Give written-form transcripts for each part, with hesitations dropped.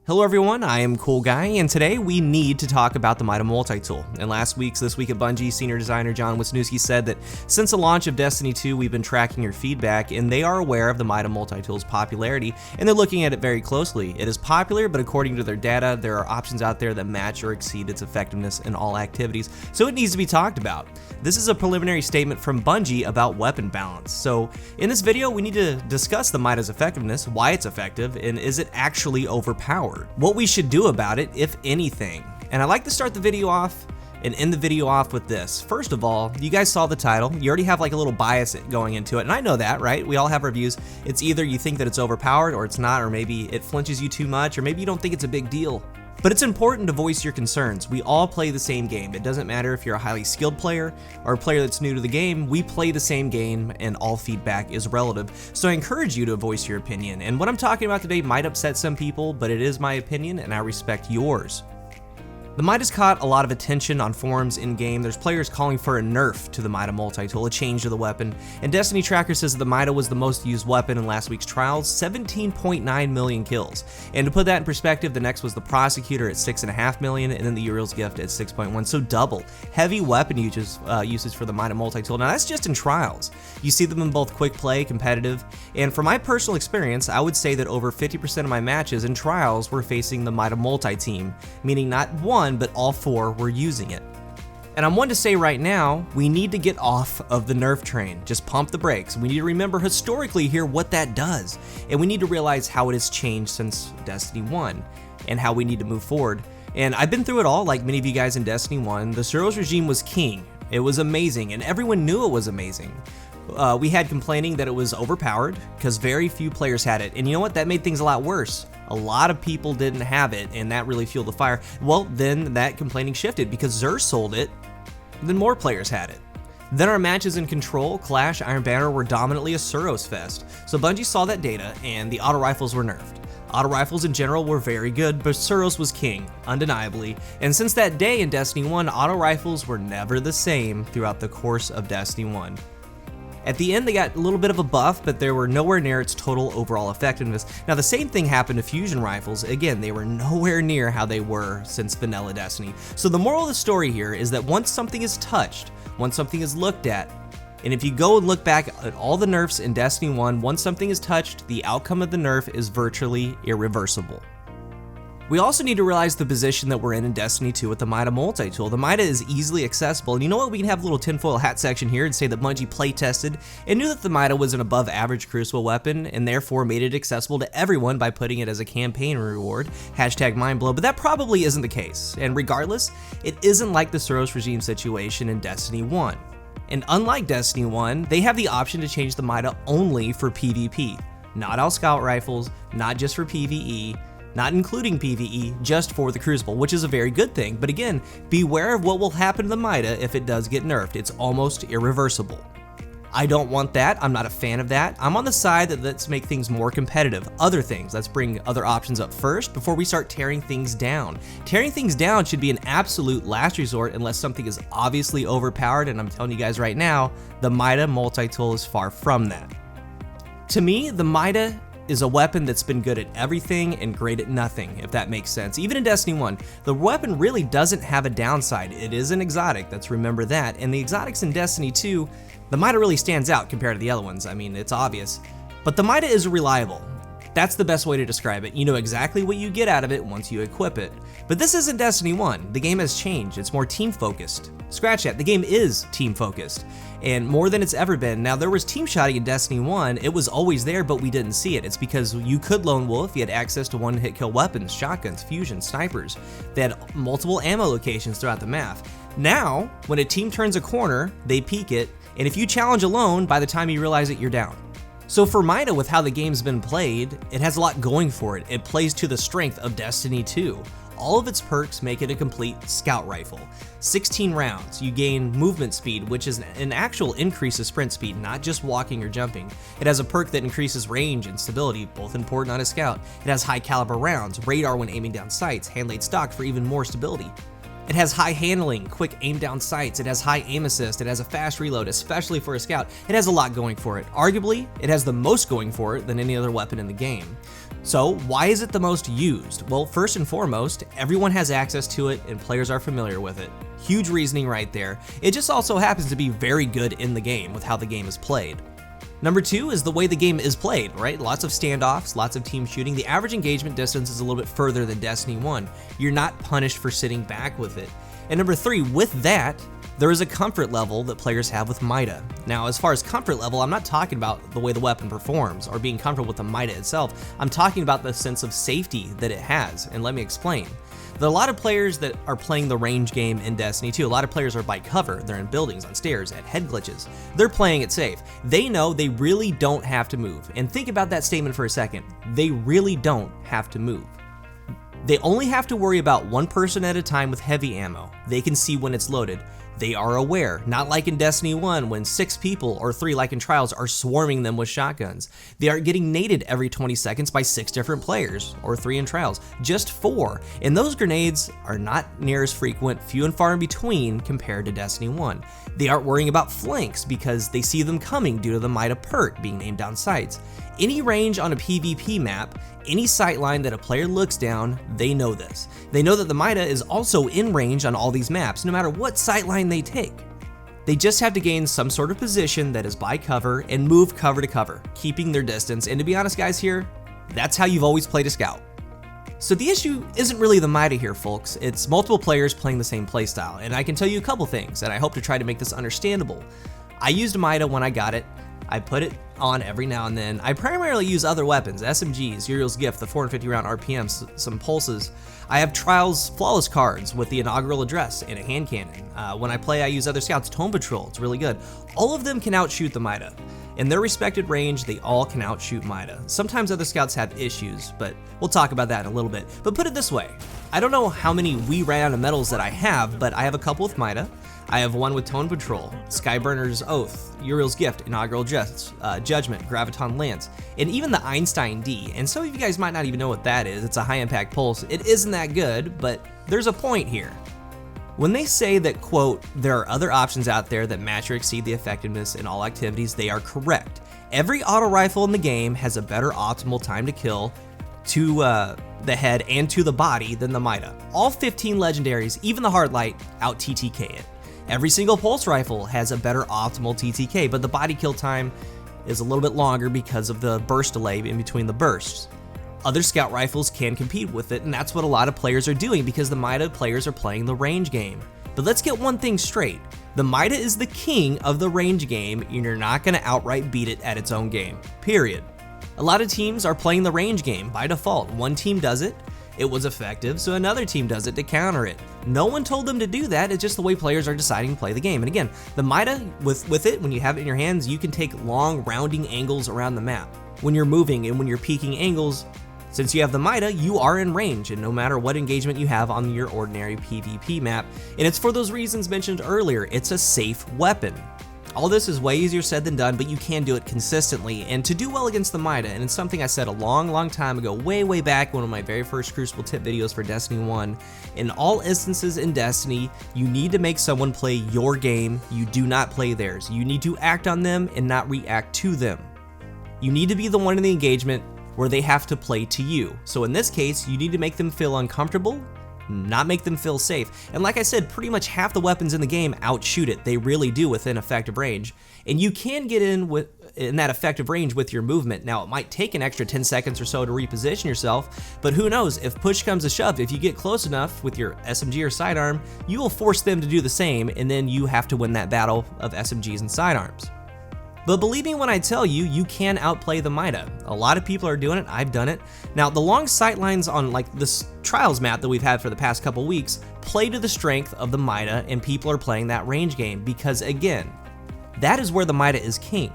Hello everyone, I am CoolGuy, and today we need to talk about the Mida multi-tool. In last week's This Week at Bungie, senior designer John Wisniewski said that since the launch of Destiny 2, we've been tracking your feedback, and they are aware of the Mida multi-tool's popularity, and they're looking at it very closely. It is popular, but according to their data, there are options out there that match or exceed its effectiveness in all activities, so it needs to be talked about. This is a preliminary statement from Bungie about weapon balance. So in this video, we need to discuss the Mida's effectiveness, why it's effective, and is it actually overpowered? What we should do about it, if anything. And I like to start the video off and end the video off with this. First of all, you guys saw the title. You already have like a little bias going into it, and I know that, right? We all have our views. It's either you think that it's overpowered or it's not, or maybe it flinches you too much, or maybe you don't think it's a big deal. But it's important to voice your concerns. We all play the same game. It doesn't matter if you're a highly skilled player or a player that's new to the game, we play the same game and all feedback is relative. So I encourage you to voice your opinion. And what I'm talking about today might upset some people, but it is my opinion and I respect yours. The Mida's caught a lot of attention on forums in-game. There's players calling for a nerf to the Mida multi-tool, a change to the weapon, and Destiny Tracker says that the Mida was the most used weapon in last week's trials, 17.9 million kills. And to put that in perspective, the next was the Prosecutor at 6.5 million, and then the Uriel's Gift at 6.1, so double. Heavy weapon usage for the Mida multi-tool. Now that's just in trials. You see them in both quick play, competitive, and from my personal experience, I would say that over 50% of my matches in trials were facing the Mida multi-team, meaning not one, but all four were using it. And I'm one to say right now, we need to get off of the nerf train. Just pump the brakes. We need to remember historically here what that does. And we need to realize how it has changed since Destiny 1 and how we need to move forward. And I've been through it all, like many of you guys in Destiny 1. The Suros regime was king. It was amazing, and everyone knew it was amazing. We had complaining that it was overpowered because very few players had it. And you know what? That made things a lot worse. A lot of people didn't have it, and that really fueled the fire. Well, then that complaining shifted because Xur sold it, then more players had it. Then our matches in Control, Clash, Iron Banner were dominantly a Suros fest. So Bungie saw that data, and the auto rifles were nerfed. Auto rifles in general were very good, but Suros was king, undeniably. And since that day in Destiny 1, auto rifles were never the same throughout the course of Destiny 1. At the end, they got a little bit of a buff, but they were nowhere near its total overall effectiveness. Now, the same thing happened to fusion rifles. Again, they were nowhere near how they were since vanilla Destiny. So the moral of the story here is that once something is touched, once something is looked at, and if you go and look back at all the nerfs in Destiny 1, once something is touched, the outcome of the nerf is virtually irreversible. We also need to realize the position that we're in Destiny 2 with the Mida multi-tool. The Mida is easily accessible, and you know what? We can have a little tinfoil hat section here and say that Bungie play-tested and knew that the Mida was an above-average Crucible weapon and therefore made it accessible to everyone by putting it as a campaign reward, #mindblow, but that probably isn't the case. And regardless, it isn't like the Suros regime situation in Destiny 1. And unlike Destiny 1, they have the option to change the Mida only for PvP, not all scout rifles, not just for PvE, not including PvE, just for the Crucible, which is a very good thing. But again, beware of what will happen to the Mida if it does get nerfed. It's almost irreversible. I don't want that. I'm not a fan of that. I'm on the side that let's make things more competitive. Other things, let's bring other options up first before we start tearing things down. Tearing things down should be an absolute last resort unless something is obviously overpowered, and I'm telling you guys right now, the Mida multi-tool is far from that. To me, the Mida is a weapon that's been good at everything and great at nothing, if that makes sense. Even in Destiny 1, the weapon really doesn't have a downside. It is an exotic, let's remember that. And the exotics in Destiny 2, the Mida really stands out compared to the other ones. I mean, it's obvious. But the Mida is reliable. That's the best way to describe it. You know exactly what you get out of it once you equip it. But this isn't Destiny 1. The game has changed. It's more team-focused. Scratch that. The game is team-focused, and more than it's ever been. Now, there was team shotting in Destiny 1. It was always there, but we didn't see it. It's because you could lone wolf. You had access to one-hit kill weapons, shotguns, fusion, snipers. They had multiple ammo locations throughout the map. Now, when a team turns a corner, they peek it, and if you challenge alone, by the time you realize it, you're down. So for Mida, with how the game's been played, it has a lot going for it. It plays to the strength of Destiny 2. All of its perks make it a complete scout rifle. 16 rounds, you gain movement speed, which is an actual increase of sprint speed, not just walking or jumping. It has a perk that increases range and stability, both important on a scout. It has high caliber rounds, radar when aiming down sights, hand-laid stock for even more stability. It has high handling, quick aim down sights, it has high aim assist, it has a fast reload, especially for a scout. It has a lot going for it. Arguably, it has the most going for it than any other weapon in the game. So why is it the most used? Well, first and foremost, everyone has access to it and players are familiar with it. Huge reasoning right there. It just also happens to be very good in the game with how the game is played. Number 2 is the way the game is played, right? Lots of standoffs, lots of team shooting. The average engagement distance is a little bit further than Destiny 1. You're not punished for sitting back with it. And number 3, with that, there is a comfort level that players have with Mida. Now, as far as comfort level, I'm not talking about the way the weapon performs or being comfortable with the Mida itself. I'm talking about the sense of safety that it has, and let me explain. There are a lot of players that are playing the range game in Destiny 2. A lot of players are by cover. They're in buildings, on stairs, at head glitches. They're playing it safe. They know they really don't have to move. And think about that statement for a second. They really don't have to move. They only have to worry about one person at a time with heavy ammo. They can see when it's loaded. They are aware, not like in Destiny 1 when 6 people or 3 like in Trials are swarming them with shotguns. They are getting naded every 20 seconds by 6 different players, or 3 in Trials, just 4. And those grenades are not near as frequent, few and far in between compared to Destiny 1. They aren't worrying about flanks because they see them coming due to the Mida perk being named down sights. Any range on a PvP map, any sightline that a player looks down, they know this. They know that the Mida is also in range on all these maps, no matter what sightline they take. They just have to gain some sort of position that is by cover and move cover to cover, keeping their distance. And to be honest guys here, that's how you've always played a scout. So the issue isn't really the Mida here, folks. It's multiple players playing the same playstyle. And I can tell you a couple things, and I hope to try to make this understandable. I used Mida when I got it. I put it on every now and then. I primarily use other weapons, SMGs, Uriel's Gift, the 450 round RPMs, some pulses. I have Trials Flawless cards with the inaugural address and a hand cannon. When I play, I use other scouts, Tome Patrol, it's really good. All of them can outshoot the Mida. In their respected range, they all can outshoot Mida. Sometimes other scouts have issues, but we'll talk about that in a little bit. But put it this way, I don't know how many we ran out of medals that I have, but I have a couple with Mida. I have one with Tone Patrol, Skyburner's Oath, Uriel's Gift, Inaugural Judgment, Graviton Lance, and even the Einstein D. And some of you guys might not even know what that is. It's a high impact pulse. It isn't that good, but there's a point here. When they say that, quote, there are other options out there that match or exceed the effectiveness in all activities, they are correct. Every auto rifle in the game has a better optimal time to kill to the head and to the body than the Mida. All 15 legendaries, even the Hardlight, out TTK it. Every single pulse rifle has a better optimal TTK, but the body kill time is a little bit longer because of the burst delay in between the bursts. Other scout rifles can compete with it, and that's what a lot of players are doing because the Mida players are playing the range game. But let's get one thing straight. The Mida is the king of the range game, and you're not going to outright beat it at its own game, period. A lot of teams are playing the range game by default. One team does it, it was effective, so another team does it to counter it. No one told them to do that, it's just the way players are deciding to play the game. And again, the Mida, with it, when you have it in your hands, you can take long rounding angles around the map. When you're moving and when you're peaking angles, since you have the Mida, you are in range, and no matter what engagement you have on your ordinary PvP map. And it's for those reasons mentioned earlier, it's a safe weapon. All this is way easier said than done, but you can do it consistently, and to do well against the Mida, and it's something I said a long time ago, way back, one of my very first Crucible tip videos for Destiny 1, in all instances in Destiny, you need to make someone play your game, you do not play theirs. You need to act on them and not react to them. You need to be the one in the engagement where they have to play to you. So in this case, you need to make them feel uncomfortable, not make them feel safe. And like I said, pretty much half the weapons in the game outshoot it. They really do within effective range. And you can get in that effective range with your movement. Now, it might take an extra 10 seconds or so to reposition yourself, but who knows, if push comes to shove, if you get close enough with your SMG or sidearm, you will force them to do the same, and then you have to win that battle of SMGs and sidearms. But believe me when I tell you, you can outplay the Mida. A lot of people are doing it, I've done it. Now, the long sight lines on like this Trials map that we've had for the past couple weeks play to the strength of the Mida, and people are playing that range game because, again, that is where the Mida is king.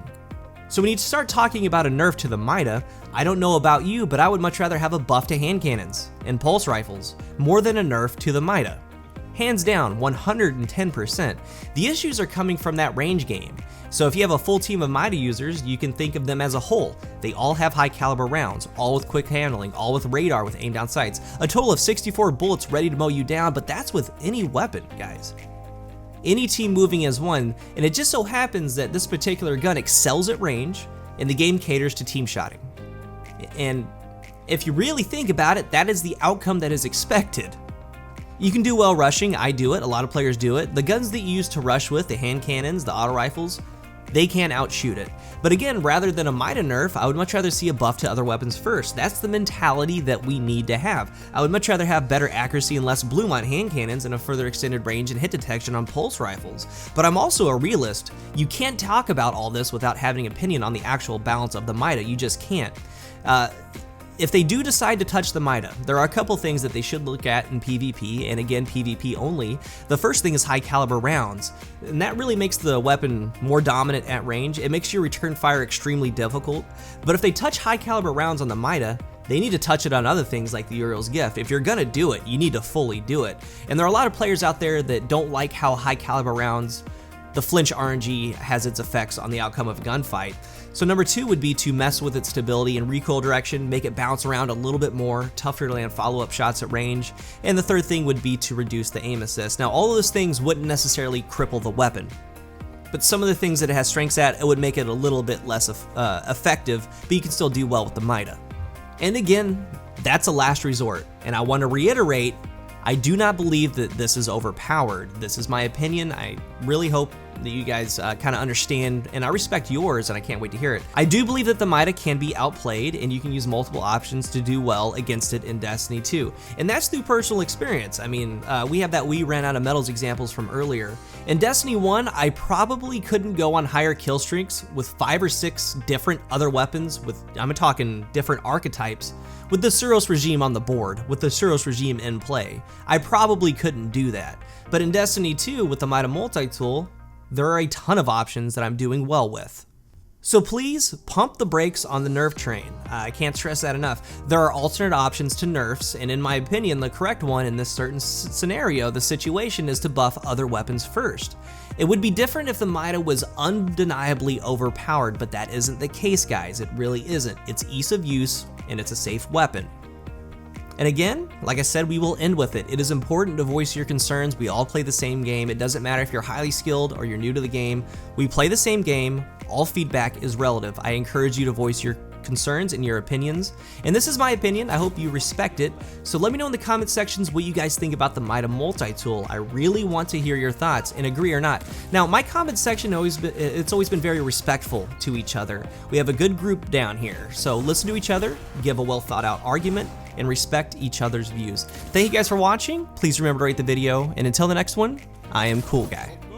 So when you start talking about a nerf to the Mida, I don't know about you, but I would much rather have a buff to hand cannons and pulse rifles more than a nerf to the Mida. Hands down, 110%. The issues are coming from that range game. So if you have a full team of Mida users, you can think of them as a whole. They all have high caliber rounds, all with quick handling, all with radar with aim down sights. A total of 64 bullets ready to mow you down, but that's with any weapon, guys. Any team moving as one, and it just so happens that this particular gun excels at range, and the game caters to team shotting. And if you really think about it, that is the outcome that is expected. You can do well rushing, I do it, a lot of players do it. The guns that you use to rush with, the hand cannons, the auto rifles, they can outshoot it. But again, rather than a Mida nerf, I would much rather see a buff to other weapons first. That's the mentality that we need to have. I would much rather have better accuracy and less bloom on hand cannons and a further extended range and hit detection on pulse rifles. But I'm also a realist. You can't talk about all this without having an opinion on the actual balance of the Mida. You just can't. If they do decide to touch the Mida, there are a couple things that they should look at in PvP, and again, PvP only. The first thing is high caliber rounds, and that really makes the weapon more dominant at range. It makes your return fire extremely difficult, but if they touch high caliber rounds on the Mida, they need to touch it on other things like the Uriel's Gift. If you're gonna do it, you need to fully do it. And there are a lot of players out there that don't like how high caliber rounds, the flinch RNG has its effects on the outcome of a gunfight. So number 2 would be to mess with its stability and recoil direction, make it bounce around a little bit more, tougher to land follow-up shots at range. And the third thing would be to reduce the aim assist. Now all of those things wouldn't necessarily cripple the weapon, but some of the things that it has strengths at, it would make it a little bit less effective, but you can still do well with the Mida. And again, that's a last resort, and I want to reiterate, I do not believe that this is overpowered. This is my opinion. I really hope that you guys kind of understand, and I respect yours, and I can't wait to hear it. I do believe that the Mida can be outplayed, and you can use multiple options to do well against it in Destiny 2. And that's through personal experience. I mean, we have that we ran out of medals examples from earlier. In Destiny 1, I probably couldn't go on higher kill streaks with 5 or 6 different other weapons with, I'm talking different archetypes, with the Suros regime on the board, with the Suros regime in play. I probably couldn't do that. But in Destiny 2, with the Mida multi-tool, there are a ton of options that I'm doing well with. So please pump the brakes on the nerf train. I can't stress that enough. There are alternate options to nerfs, and in my opinion, the correct one in this certain scenario, the situation, is to buff other weapons first. It would be different if the Mida was undeniably overpowered, but that isn't the case, guys. It really isn't. It's ease of use, and it's a safe weapon. And again, like I said, we will end with it. It is important to voice your concerns. We all play the same game. It doesn't matter if you're highly skilled or you're new to the game. We play the same game. All feedback is relative. I encourage you to voice your concerns and your opinions. And this is my opinion. I hope you respect it. So let me know in the comment sections what you guys think about the Mida multi-tool. I really want to hear your thoughts and agree or not. Now, my comment section it's always been very respectful to each other. We have a good group down here. So listen to each other, give a well thought out argument, and respect each other's views. Thank you guys for watching. Please remember to rate the video. And until the next one, I am CoolGuy.